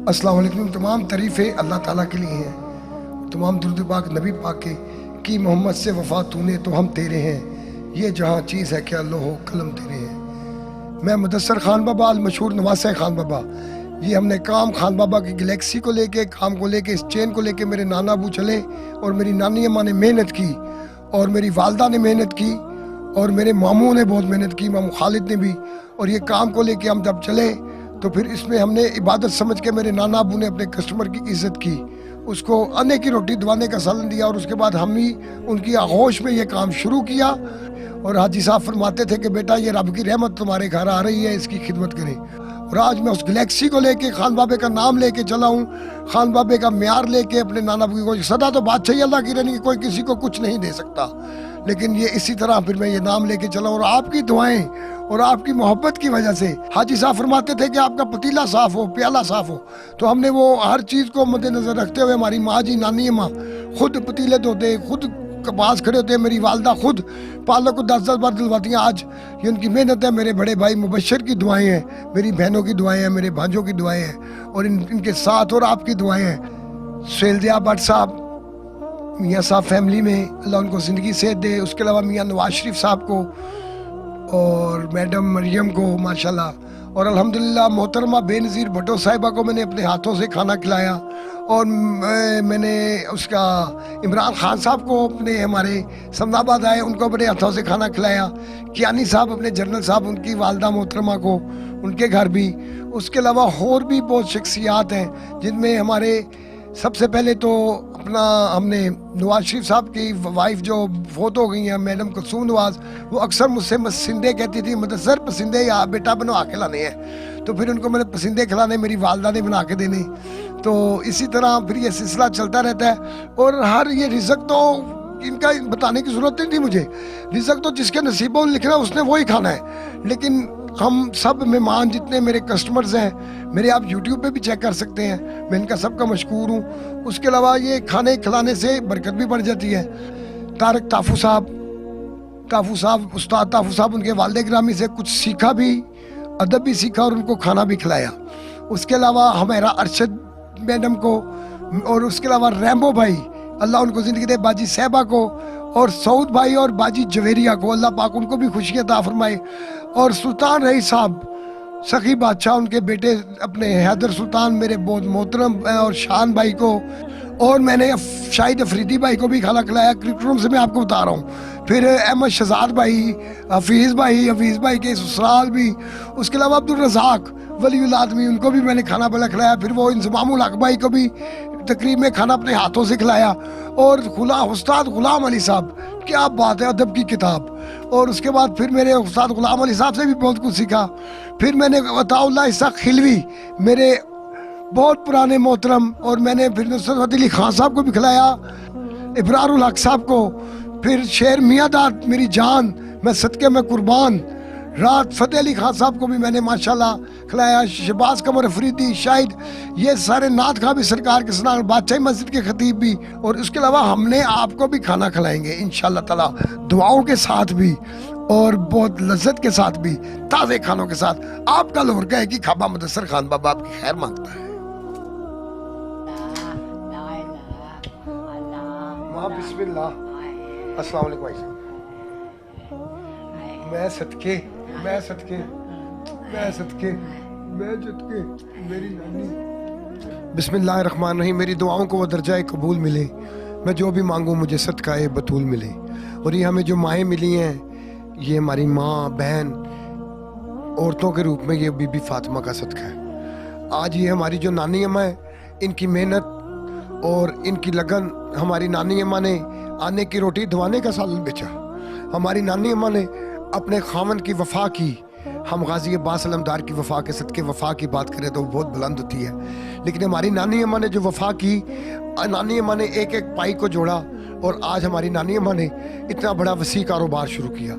السلام علیکم۔ تمام تعریفیں اللہ تعالیٰ کے لیے ہیں، تمام درود پاک نبی پاک کے کہ محمد سے وفا تو نے تو ہم تیرے ہیں، یہ جہاں چیز ہے کہ لوح و قلم تیرے ہیں۔ میں مدثر خان بابا المشہور نواسہ خان بابا، یہ ہم نے کام خان بابا کی گلیکسی کو لے کے، کام کو لے کے، اس چین کو لے کے میرے نانا ابو چلے، اور میری نانی اماں نے محنت کی، اور میری والدہ نے محنت کی، اور میرے ماموں نے بہت محنت کی، ماموں خالد نے بھی، اور یہ کام کو لے کے ہم جب چلے تو پھر اس میں ہم نے عبادت سمجھ کے میرے نانا ابو نے اپنے کسٹمر کی عزت کی، اس کو انے کی روٹی دوانے کا سالن دیا، اور اس کے بعد ہم ہی ان کی آغوش میں یہ کام شروع کیا۔ اور حاجی صاحب فرماتے تھے کہ بیٹا یہ رب کی رحمت تمہارے گھر آ رہی ہے، اس کی خدمت کریں۔ اور آج میں اس گلیکسی کو لے کے خان بابے کا نام لے کے چلا ہوں، خان بابے کا معیار لے کے اپنے نانا ابو کو، صدا تو بادشاہی اللہ کی رہنی، کوئی کسی کو کچھ نہیں دے سکتا، لیکن یہ اسی طرح پھر میں یہ نام لے کے چلا ہوں، اور آپ کی دعائیں اور آپ کی محبت کی وجہ سے۔ حاجی صاحب فرماتے تھے کہ آپ کا پتیلا صاف ہو، پیالہ صاف ہو، تو ہم نے وہ ہر چیز کو مد نظر رکھتے ہوئے، ہماری ماں جی نانی ماں خود پتیلے دھوتے، خود پاس کھڑے ہوتے ہیں، میری والدہ خود پالک کو 10 بار دلواتی ہیں۔ آج یہ ان کی محنت ہے، میرے بڑے بھائی مبشر کی دعائیں ہیں، میری بہنوں کی دعائیں ہیں، میرے بھانجوں کی دعائیں ہیں، اور ان کے ساتھ اور آپ کی دعائیں ہیں۔ سہیل دیا بٹ صاحب، میاں صاحب فیملی میں اللہ ان کو زندگی صحت دے، اس کے علاوہ میاں نواز شریف صاحب کو اور میڈم مریم کو ماشاءاللہ، اور الحمدللہ محترمہ بے نظیر بھٹو صاحبہ کو میں نے اپنے ہاتھوں سے کھانا کھلایا، اور میں نے اس کا عمران خان صاحب کو اپنے ہمارے سمن آباد آئے ان کو اپنے ہاتھوں سے کھانا کھلایا، کیانی صاحب اپنے جنرل صاحب ان کی والدہ محترمہ کو ان کے گھر بھی، اس کے علاوہ اور بھی بہت شخصیات ہیں جن میں ہمارے سب سے پہلے تو اپنا ہم نے نواز شریف صاحب کی وائف جو فوت ہو گئی ہیں میڈم کلثوم نواز، وہ اکثر مجھ سے پسندے کہتی تھی، مدثر پسندے یا بیٹا بنوا کے لانے ہیں، تو پھر ان کو میں نے پسندے کھلانے میری والدہ نے بنا کے دینے، تو اسی طرح پھر یہ سلسلہ چلتا رہتا ہے۔ اور ہر یہ رزق تو ان کا بتانے کی ضرورت نہیں تھی مجھے، رزق تو جس کے نصیبوں میں لکھنا اس نے وہی کھانا ہے، لیکن ہم سب مہمان جتنے میرے کسٹمرز ہیں، میرے آپ یوٹیوب پہ بھی چیک کر سکتے ہیں، میں ان کا سب کا مشکور ہوں۔ اس کے علاوہ یہ کھانے کھلانے سے برکت بھی بڑھ جاتی ہے۔ طارق طافو صاحب، استاد طافو صاحب، ان کے والد گرامی سے کچھ سیکھا بھی، ادب بھی سیکھا، اور ان کو کھانا بھی کھلایا۔ اس کے علاوہ ہمیرا ارشد میڈم کو، اور اس کے علاوہ ریمبو بھائی اللہ ان کو زندگی دے، باجی صاحبہ کو، اور سعود بھائی اور باجی جویریہ کو اللہ پاک ان کو بھی خوشی عطا فرمائے، اور سلطان رئیس صاحب سخی بادشاہ ان کے بیٹے اپنے حیدر سلطان میرے بہت محترم اور شان بھائی کو، اور میں نے شاہد افریدی بھائی کو بھی کھانا کھلایا، کرکٹ روم سے میں آپ کو بتا رہا ہوں، پھر احمد شہزاد بھائی، حفیظ بھائی کے سسرال بھی، اس کے علاوہ عبدالرزاق ولی العالمین ان کو بھی میں نے کھانا بلا کھلایا، پھر وہ انضمام الحق بھائی کو بھی تقریب میں کھانا اپنے ہاتھوں سے کھلایا، اور استاد غلام علی صاحب، کیا بات ہے، ادب کی کتاب، اور اس کے بعد پھر میرے استاد غلام علی صاحب سے بھی بہت کچھ سیکھا۔ پھر میں نے عطا اللہ اسحاق خلوی میرے بہت پرانے محترم، اور میں نے پھر نصرت علی خان صاحب کو بھی کھلایا، ابرار الحق صاحب کو، پھر شیر میاں داد میری جان، میں صدقے میں قربان، رات فتح علی خان صاحب کو بھی میں نے ماشاءاللہ کھلایا، شہباز قمر افریدی، شاہد، یہ سارے نعت خواہ بھی سرکار کے سنان، بادشاہی مسجد کے خطیب بھی، اور اس کے علاوہ ہم نے آپ کو بھی کھانا کھلائیں گے انشاءاللہ تعالی، دعاؤں کے ساتھ بھی اور بہت لذت کے ساتھ بھی، تازے کھانوں کے ساتھ۔ آپ کا لور کا ہے کہ کھابا مدثر خان بابا آپ کی خیر مانگتا ہے۔ بسم اللہ۔ السلام علیکم بھائی صاحب، میں صدقے میری نانی، بسم اللہ الرحمن الرحیم، میری دعاؤں کو وہ درجہ قبول ملے، میں جو بھی مانگوں مجھے صدقہ بطول ملے، اور یہ ہمیں جو مائیں ملی ہیں، یہ ہماری ماں بہن عورتوں کے روپ میں یہ بی بی فاطمہ کا صدقہ ہے۔ آج یہ ہماری جو نانی اماں ہیں، ان کی محنت اور ان کی لگن، ہماری نانی اماں نے آنے کی روٹی دھوانے کا سالن بیچا، ہماری نانی اماں نے اپنے خاوند کی وفا کی، ہم غازی عباس علمدار کی وفا کے صدقے وفا کی بات کریں تو وہ بہت بلند ہوتی ہے، لیکن ہماری نانی اماں نے جو وفا کی، نانی اماں نے ایک ایک پائی کو جوڑا، اور آج ہماری نانی اماں نے اتنا بڑا وسیع کاروبار شروع کیا،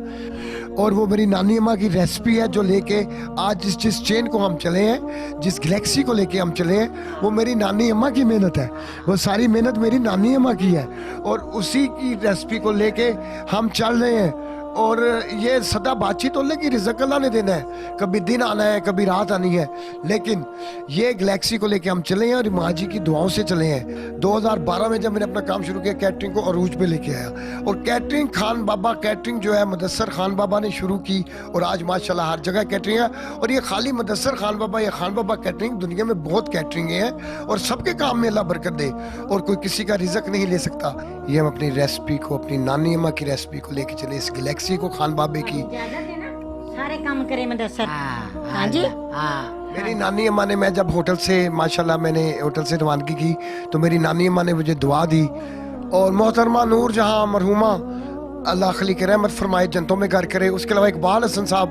اور وہ میری نانی اماں کی ریسپی ہے جو لے کے آج جس چین کو ہم چلے ہیں، جس گلیکسی کو لے کے ہم چلے ہیں، وہ میری نانی اماں کی محنت ہے، وہ ساری محنت میری نانی اماں کی ہے، اور اسی کی ریسپی کو لے کے ہم چل رہے ہیں، اور یہ سدا باتچیت ہو کہ رزق اللہ نے دینا ہے, کبھی دن آنا ہے کبھی رات آنی ہے, لیکن یہ گلیکسی کو لے کے ہم چلے ہیں اور ماں جی کی دعاؤں سے چلے ہیں. 2012 میں جب میں نے اپنا کام شروع کیا کیٹرنگ کو عروج پہ لے کے آیا, اور کیٹرنگ خان بابا کیٹرنگ جو ہے مدثر خان بابا نے شروع کی, اور آج ماشاءاللہ ہر جگہ کیٹرنگ ہے. اور یہ خالی مدثر خان بابا یا خان بابا کیٹرنگ, دنیا میں بہت کیٹرنگیں ہیں اور سب کے کام میں اللہ برکت دے, اور کوئی کسی کا رزق نہیں لے سکتا. یہ ہم اپنی ریسپی کو, اپنی نانی اماں کی ریسپی کو لے کے چلے, اس گلیکسی کو خان بابے کی. سارے کام کرے مدثر. ہاں جی, میری نانی اماں نے, میں جب ہوٹل سے ماشاءاللہ میں نے ہوٹل سے روانگی کی تو میری نانی اماں نے مجھے دعا دی, اور محترمہ نور جہاں مرحومہ اللہ خلی کے رحمت فرمائے جنتوں میں گھر کرے, اس کے علاوہ اقبال حسن صاحب,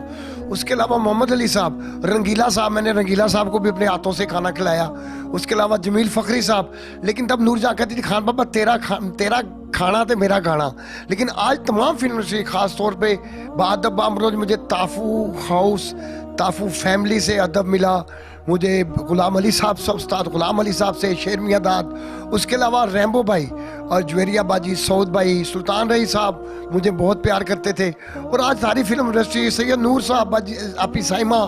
اس کے علاوہ محمد علی صاحب, رنگیلا صاحب, میں نے رنگیلا صاحب کو بھی اپنے ہاتھوں سے کھانا کھلایا, اس کے علاوہ جمیل فخری صاحب. لیکن تب نور جہاں کہتی تھی خان بابا تیرا کھانا تے میرا گانا. لیکن آج تمام فلم انڈسٹری, خاص طور پہ بادب بامروز, مجھے تافو ہاؤس, تافو فیملی سے ادب ملا, مجھے غلام علی صاحب سے, استاد غلام علی صاحب سے, شیر میاں داد, اس کے علاوہ ریمبو بھائی اور جویریہ باجی, سعود بھائی, سلطان رئی صاحب مجھے بہت پیار کرتے تھے. اور آج ساری فلم انڈسٹری, سید نور صاحب, باجی آپی سائمہ,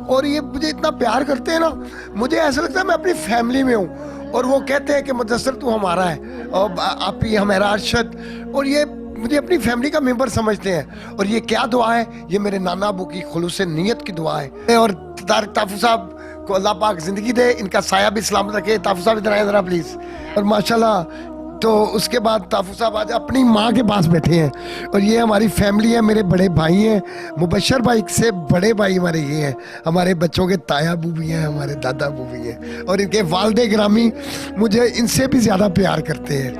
اور یہ مجھے اتنا پیار کرتے ہیں نا, مجھے ایسا لگتا ہے میں اپنی فیملی میں ہوں. اور وہ کہتے ہیں کہ مدثر تو ہمارا ہے, اور آپی ہمارا ارشد, اور یہ مجھے اپنی فیملی کا ممبر سمجھتے ہیں. اور یہ کیا دعا ہے, یہ میرے نانا ابو کی خلوص نیت کی دعا ہے. اور طارق تافو صاحب کو اللہ پاک زندگی دے, ان کا سایہ بھی سلامت رکھے. تافو صاحب ادھر آئے ذرا پلیز. اور ماشاءاللہ تو اس کے بعد تافو صاحب آج اپنی ماں کے پاس بیٹھے ہیں, اور یہ ہماری فیملی ہے, میرے بڑے بھائی ہیں, مبشر بھائی سے بڑے بھائی ہمارے یہ ہیں, ہمارے بچوں کے تایا ابو بھی ہیں, ہمارے دادا ابو بھی ہیں, اور ان کے والد گرامی مجھے ان سے بھی زیادہ پیار کرتے ہیں.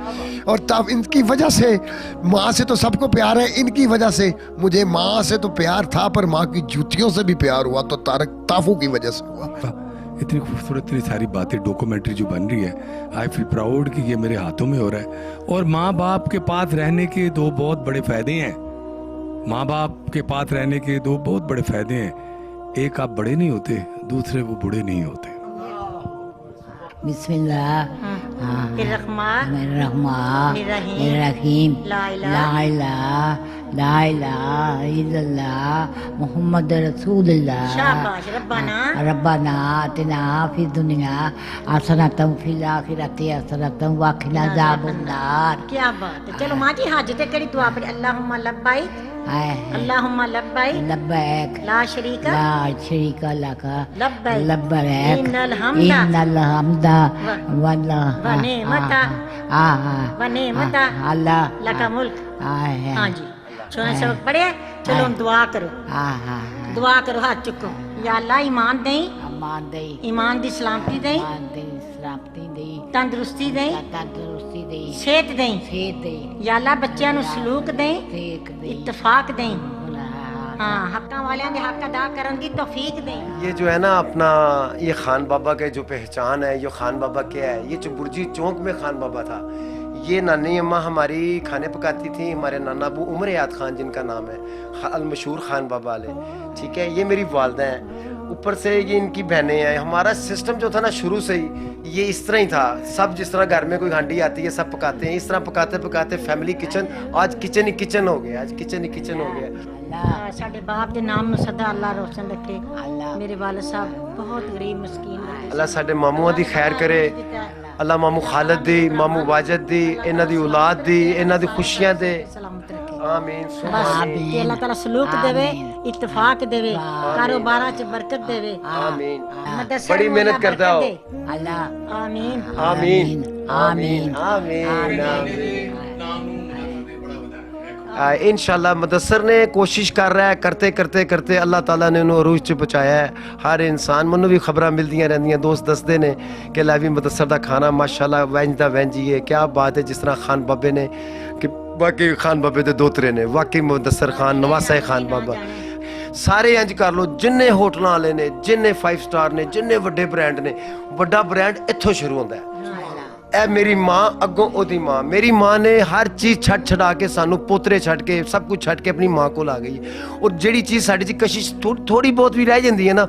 اور ان کی وجہ سے, ماں سے تو سب کو پیار ہے, ان کی وجہ سے مجھے ماں سے تو پیار تھا, پر ماں کی جوتیوں سے بھی پیار ہوا تو طارق تافو کی وجہ سے ہوا. اتنی خوبصورت اتنی ساری باتیں, ڈاکومنٹری جو بن رہی ہے, آئی فیل پراؤڈ کہ یہ میرے ہاتھوں میں ہو رہا ہے. اور ماں باپ کے پاس رہنے کے دو بہت بڑے فائدے ہیں. ماں باپ کے پاس رہنے کے دو بہت بڑے فائدے ہیں. ایک, آپ بڑے نہیں ہوتے, دوسرے وہ بوڑھے نہیں ہوتے. بسم اللہ الرحمن الرحمن الرحیم لا الہ لا الہ الا اللہ محمد رسول اللہ. شاباش. ربنا آتنا فی الدنیا حسنۃ وفی الآخرۃ حسنۃ وقنا عذاب النار. کیا بات ہے. چلو ماں جی حاجت کری دعا پڑھی. اللہم لبیک اللہم لبیک لبیک لا شریک لا شریک لک لبیک لبیک ان الحمد ونعمت اللہ لک ملک. ہاں جی, سونے سبق پڑھے. چلو دعا کرو, دعا کرو, ہاتھ چکو. یا اللہ ایمان دیں, امان دئی ایمان دی سلامتی دیں, ایمان دی سلامتی دی تندرستی دیں, تندرستی دی صحت دیں. صحت دی یا اللہ بچیاں نو سلوک دیں, دیکھ دی اتفاق دیں. ہاں, حقاں والیاں دے حق ادا کرن دی توفیق دیں. یہ جو ہے نا اپنا یہ خان بابا کا جو پہچان ہے, یہ خان بابا کیا ہے, یہ جو برجی چونک میں خان بابا تھا, یہ نانی اماں ہماری کھانے پکاتی تھیں. ہمارے نانا ابو عمر یاد خان جن کا نام ہے, المشہور خان بابا والے, ٹھیک ہے. یہ میری والدہ ہیں, اوپر سے یہ ان کی بہنیں ہیں. ہمارا سسٹم جو تھا نا شروع سے ہی یہ اس طرح ہی تھا. سب جس طرح گھر میں کوئی ہانڈی آتی ہے سب پکاتے ہیں, اس طرح پکاتے پکاتے فیملی کچن, آج کچن ہی کچن ہو گیا, آج کچن ہی کچن ہو گیا. ساڈے باپ دے نام نو سدا اللہ روشن رکھے. اللہ میرے والد صاحب بہت غریب مسکین رہے. اللہ ساڈے ماموں دی خیر کرے. اللہ مامو خالد دی, مامو واجد دی, انہاں دی اولاد دی, انہاں دی خوشیاں دے. سلامت رکھے. آمین. بس کہ اللہ تعالیٰ سلوک دے, اتفاق دے, کاروباراں چ برکت دے. آمین. مدثر بڑی محنت کرتا ہو. اللہ آمین آمین آمین آمین آمین. انشاءاللہ مدثر نے کوشش کر رہا ہے, کرتے کرتے کرتے اللہ تعالیٰ نے انہوں عروج سے پہنچایا ہے. ہر انسان منو بھی خبراں ملدیاں رہندیاں, دوست دستے نے کہ لے بھی مدثر دا کھانا ماشاءاللہ وینج دا وینجی ہے. کیا بات ہے, جس طرح خان بابے نے, کہ واقعی خان بابے دے دوترے نے, واقعی مدثر خان نواسہ خان بابا. سارے انج کر لو, جننے ہوٹل والے نے, جننے 5 سٹار نے, جننے وڈے برانڈ نے, وڈا برانڈ اتھوں شروع ہوندا ہے. اے میری ماں اگوں او دی ماں, میری ماں نے ہر چیز چھٹ چھڑا کے سانو پوترے چھٹ کے سب کچھ چھٹ کے اپنی ماں کو لا گئی. اور جیڑی چیز ساڈی چ کشش تھوڑی بہت بھی رہ جاندی ہے نا,